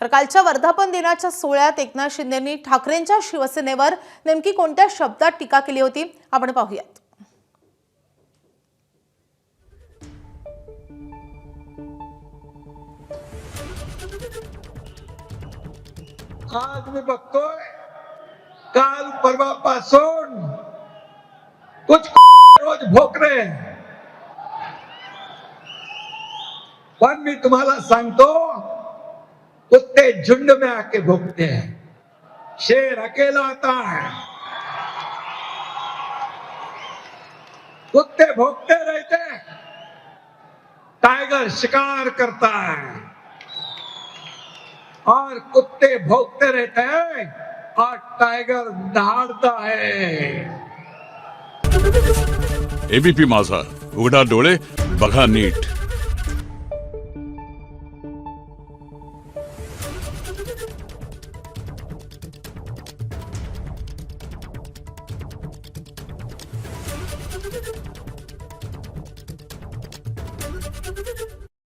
तर कालच्या वर्धापन दिनाच्या सोहळ्यात एकनाथ शिंदेंनी ठाकरेंच्या शिवसेनेवर नेमकी कोणत्या शब्दात टीका केली होती आपण पाहूयात। आज मी बघतोय काल परवापासून कुछ रोज भोक रहे हैं। पण मी तुम्हाला सांगतो कुत्ते झुंड में आके भोगते हैं, शेर अकेला आता है। कुत्ते भोगते रहते हैं, टाइगर शिकार करता है और कुत्ते भोगते रहते हैं और टाइगर दहाड़ता है। एबीपी माझा, उघडा डोळे बघा नीट।